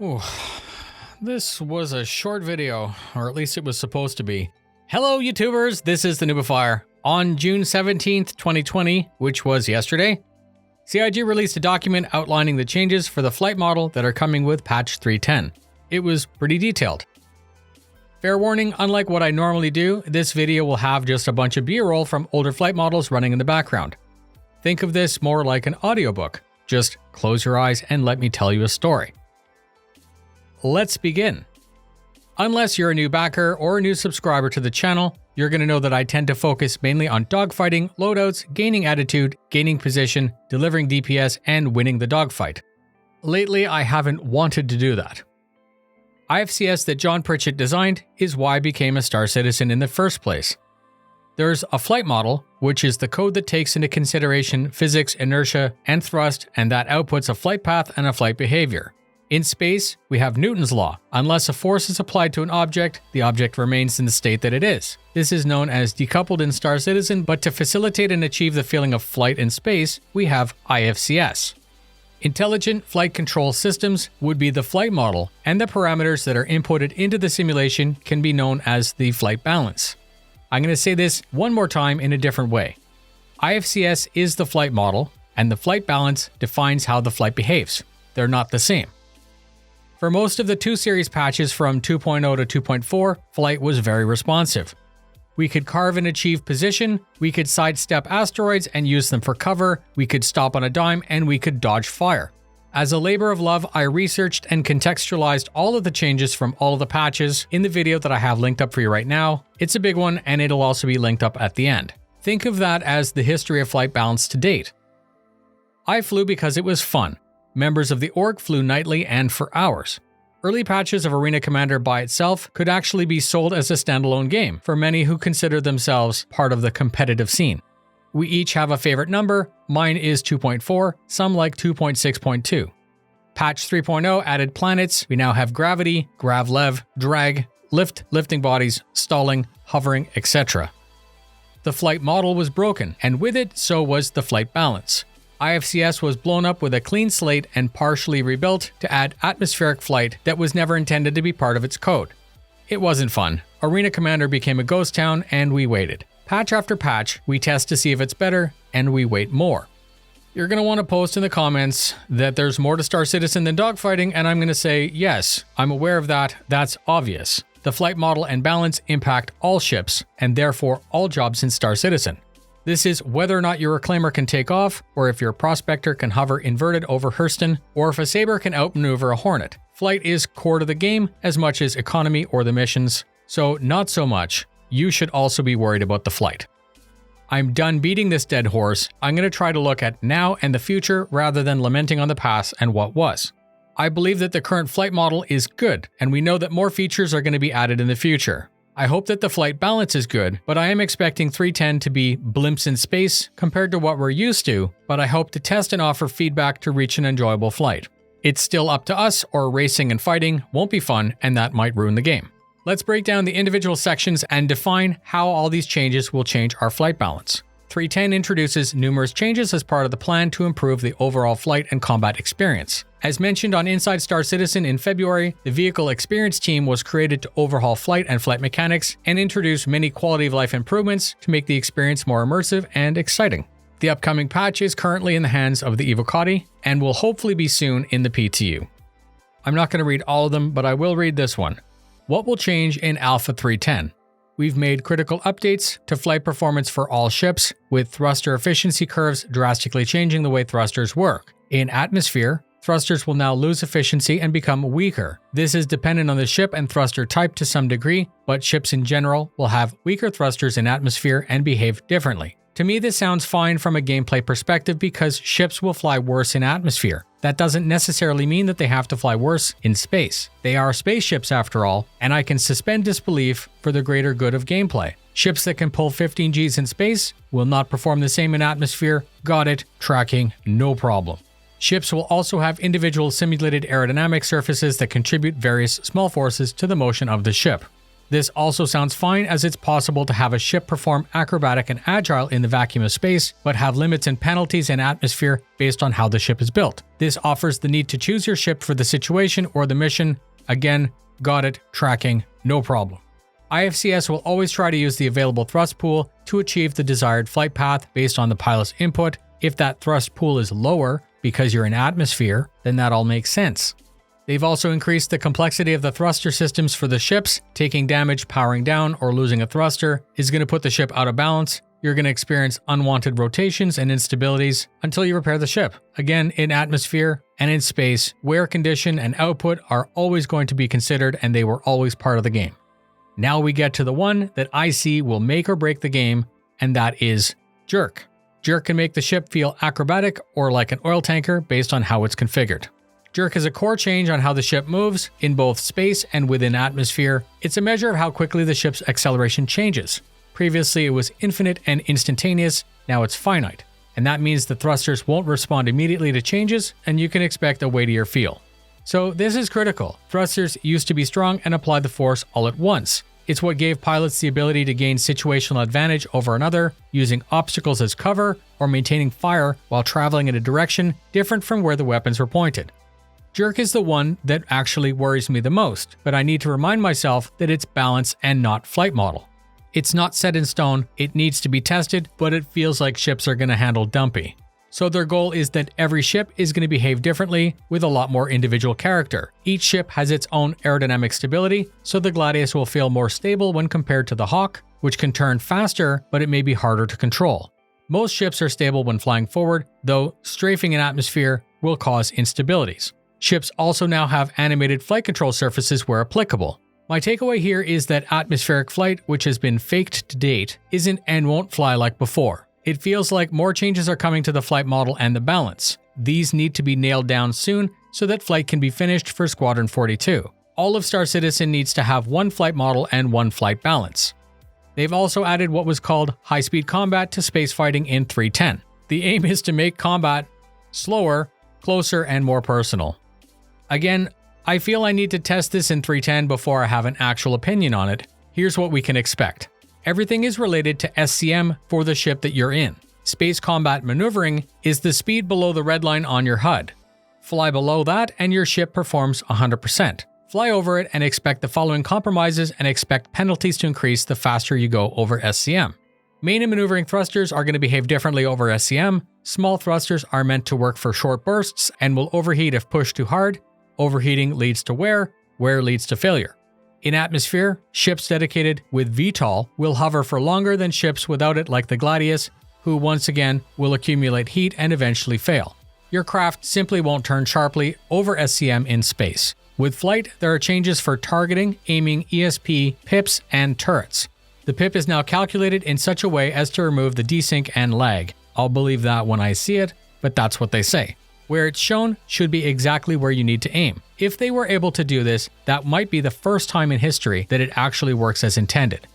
Ooh, this was a short video, or at least it was supposed to be. Hello YouTubers, this is the noobifier. On June 17th, 2020, which was yesterday, CIG released a document outlining the changes for the flight model that are coming with patch 3.10. It was pretty detailed. Fair warning, unlike what I normally do, this video will have just a bunch of B-roll from older flight models running in the background. Think of this more like an audiobook. Just close your eyes and let me tell you a story. Let's begin. Unless you're a new backer or a new subscriber to the channel, you're going to know that I tend to focus mainly on dogfighting, loadouts, gaining attitude, gaining position, delivering DPS, and winning the dogfight. Lately, I haven't wanted to do that. IFCS that John Pritchett designed is why I became a Star Citizen in the first place. There's a flight model, which is the code that takes into consideration physics, inertia, and thrust, and that outputs a flight path and a flight behavior. In space, we have Newton's law. Unless a force is applied to an object, the object remains in the state that it is. This is known as decoupled in Star Citizen, but to facilitate and achieve the feeling of flight in space, we have IFCS. Intelligent Flight Control Systems would be the flight model, and the parameters that are inputted into the simulation can be known as the flight balance. I'm going to say this one more time in a different way. IFCS is the flight model, and the flight balance defines how the flight behaves. They're not the same. For most of the 2 series patches from 2.0 to 2.4, flight was very responsive. We could carve and achieve position, we could sidestep asteroids and use them for cover, we could stop on a dime, and we could dodge fire. As a labor of love, I researched and contextualized all of the changes from all of the patches in the video that I have linked up for you right now. It's a big one, and it'll also be linked up at the end. Think of that as the history of flight balance to date. I flew because it was fun. Members of the org flew nightly and for hours. Early patches of Arena Commander by itself could actually be sold as a standalone game for many who consider themselves part of the competitive scene. We each have a favorite number. Mine is 2.4, some like 2.6.2. Patch 3.0 added planets. We now have gravity, gravlev, drag, lift, lifting bodies, stalling, hovering, etc. The flight model was broken, and with it, so was the flight balance. IFCS was blown up with a clean slate and partially rebuilt to add atmospheric flight that was never intended to be part of its code. It wasn't fun. Arena Commander became a ghost town, and we waited. Patch after patch, we test to see if it's better, and we wait more. You're going to want to post in the comments that there's more to Star Citizen than dogfighting, and I'm going to say, yes, I'm aware of that. That's obvious. The flight model and balance impact all ships, and therefore all jobs in Star Citizen. This is whether or not your reclaimer can take off, or if your prospector can hover inverted over Hurston, or if a saber can outmaneuver a hornet. Flight is core to the game as much as economy or the missions, so not so much. You should also be worried about the flight. I'm done beating this dead horse. I'm going to try to look at now and the future rather than lamenting on the past and what was. I believe that the current flight model is good, and we know that more features are going to be added in the future. I hope that the flight balance is good, but I am expecting 3.10 to be blimps in space compared to what we're used to, but I hope to test and offer feedback to reach an enjoyable flight. It's still up to us, or racing and fighting won't be fun, and that might ruin the game. Let's break down the individual sections and define how all these changes will change our flight balance. 3.10 introduces numerous changes as part of the plan to improve the overall flight and combat experience. As mentioned on Inside Star Citizen in February, the Vehicle Experience team was created to overhaul flight and flight mechanics and introduce many quality of life improvements to make the experience more immersive and exciting. The upcoming patch is currently in the hands of the Evocati and will hopefully be soon in the PTU. I'm not going to read all of them, but I will read this one. What will change in Alpha 3.10? We've made critical updates to flight performance for all ships, with thruster efficiency curves drastically changing the way thrusters work. In Atmosphere, thrusters will now lose efficiency and become weaker. This is dependent on the ship and thruster type to some degree, but ships in general will have weaker thrusters in Atmosphere and behave differently. To me, this sounds fine from a gameplay perspective because ships will fly worse in Atmosphere. That doesn't necessarily mean that they have to fly worse in space. They are spaceships after all, and I can suspend disbelief for the greater good of gameplay. Ships that can pull 15 Gs in space will not perform the same in Atmosphere. Got it. Tracking, no problem. Ships will also have individual simulated aerodynamic surfaces that contribute various small forces to the motion of the ship. This also sounds fine, as it's possible to have a ship perform acrobatic and agile in the vacuum of space, but have limits and penalties in atmosphere based on how the ship is built. This offers the need to choose your ship for the situation or the mission. Again, got it, tracking, no problem. IFCS will always try to use the available thrust pool to achieve the desired flight path based on the pilot's input. If that thrust pool is lower because you're in atmosphere, then that all makes sense. They've also increased the complexity of the thruster systems for the ships. Taking damage, powering down, or losing a thruster is going to put the ship out of balance. You're going to experience unwanted rotations and instabilities until you repair the ship. Again, in atmosphere and in space, wear condition and output are always going to be considered, and they were always part of the game. Now we get to the one that I see will make or break the game, and that is jerk. Jerk can make the ship feel acrobatic or like an oil tanker based on how it's configured. Jerk is a core change on how the ship moves in both space and within atmosphere. It's a measure of how quickly the ship's acceleration changes. Previously, it was infinite and instantaneous. Now it's finite. And that means the thrusters won't respond immediately to changes, and you can expect a weightier feel. So this is critical. Thrusters used to be strong and apply the force all at once. It's what gave pilots the ability to gain situational advantage over another, using obstacles as cover or maintaining fire while traveling in a direction different from where the weapons were pointed. Jerk is the one that actually worries me the most, but I need to remind myself that it's balance and not flight model. It's not set in stone, it needs to be tested, but it feels like ships are going to handle dumpy. So their goal is that every ship is going to behave differently with a lot more individual character. Each ship has its own aerodynamic stability, so the Gladius will feel more stable when compared to the Hawk, which can turn faster, but it may be harder to control. Most ships are stable when flying forward, though strafing in atmosphere will cause instabilities. Ships also now have animated flight control surfaces where applicable. My takeaway here is that atmospheric flight, which has been faked to date, isn't and won't fly like before. It feels like more changes are coming to the flight model and the balance. These need to be nailed down soon so that flight can be finished for Squadron 42. All of Star Citizen needs to have one flight model and one flight balance. They've also added what was called high-speed combat to space fighting in 3.10. The aim is to make combat slower, closer, and more personal. Again, I feel I need to test this in 3.10 before I have an actual opinion on it. Here's what we can expect. Everything is related to SCM for the ship that you're in. Space combat maneuvering is the speed below the red line on your HUD. Fly below that and your ship performs 100%. Fly over it and expect the following compromises and expect penalties to increase the faster you go over SCM. Main and maneuvering thrusters are going to behave differently over SCM. Small thrusters are meant to work for short bursts and will overheat if pushed too hard. Overheating leads to wear leads to failure. In atmosphere, ships dedicated with VTOL will hover for longer than ships without it, like the Gladius, who once again will accumulate heat and eventually fail. Your craft simply won't turn sharply over SCM in space. With flight, there are changes for targeting, aiming, ESP, pips, and turrets. The pip is now calculated in such a way as to remove the desync and lag. I'll believe that when I see it, but that's what they say. Where it's shown should be exactly where you need to aim. If they were able to do this, that might be the first time in history that it actually works as intended.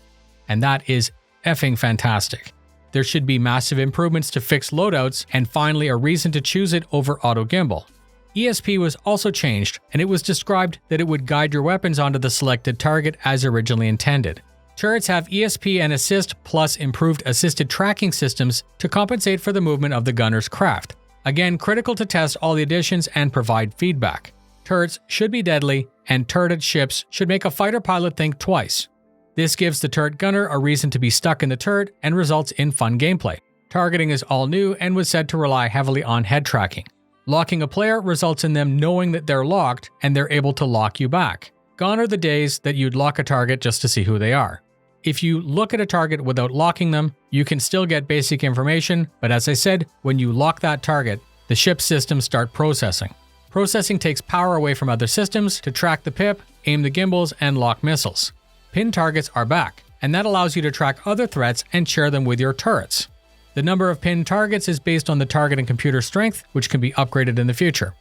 And that is effing fantastic. There should be massive improvements to fixed loadouts and finally a reason to choose it over auto gimbal. ESP was also changed, and it was described that it would guide your weapons onto the selected target as originally intended. Turrets have ESP and assist plus improved assisted tracking systems to compensate for the movement of the gunner's craft. Again, critical to test all the additions and provide feedback. Turrets should be deadly, and turreted ships should make a fighter pilot think twice. This gives the turret gunner a reason to be stuck in the turret and results in fun gameplay. Targeting is all new and was said to rely heavily on head tracking. Locking a player results in them knowing that they're locked and they're able to lock you back. Gone are the days that you'd lock a target just to see who they are. If you look at a target without locking them, you can still get basic information, but as I said, when you lock that target, the ship's systems start processing. Processing takes power away from other systems to track the pip, aim the gimbals, and lock missiles. Pin targets are back, and that allows you to track other threats and share them with your turrets. The number of pinned targets is based on the target and computer strength, which can be upgraded in the future.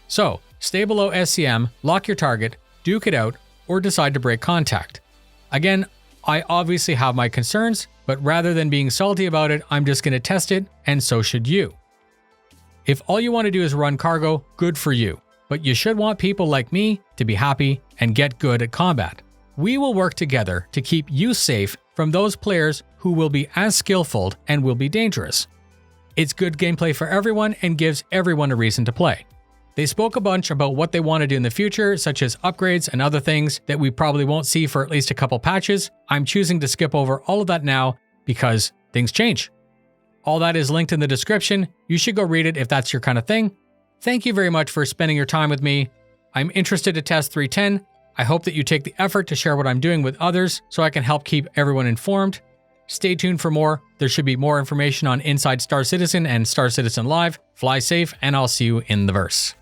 So, stay below SCM, lock your target, duke it out, or decide to break contact. Again, I obviously have my concerns, but rather than being salty about it, I'm just going to test it, and so should you. If all you want to do is run cargo, good for you, but you should want people like me to be happy and get good at combat. We will work together to keep you safe from those players who will be as skillful and will be dangerous. It's good gameplay for everyone and gives everyone a reason to play. They spoke a bunch about what they want to do in the future, such as upgrades and other things that we probably won't see for at least a couple patches. I'm choosing to skip over all of that now because things change. All that is linked in the description. You should go read it if that's your kind of thing. Thank you very much for spending your time with me. I'm interested to test 310. I hope that you take the effort to share what I'm doing with others so I can help keep everyone informed. Stay tuned for more. There should be more information on Inside Star Citizen and Star Citizen Live. Fly safe, and I'll see you in the verse.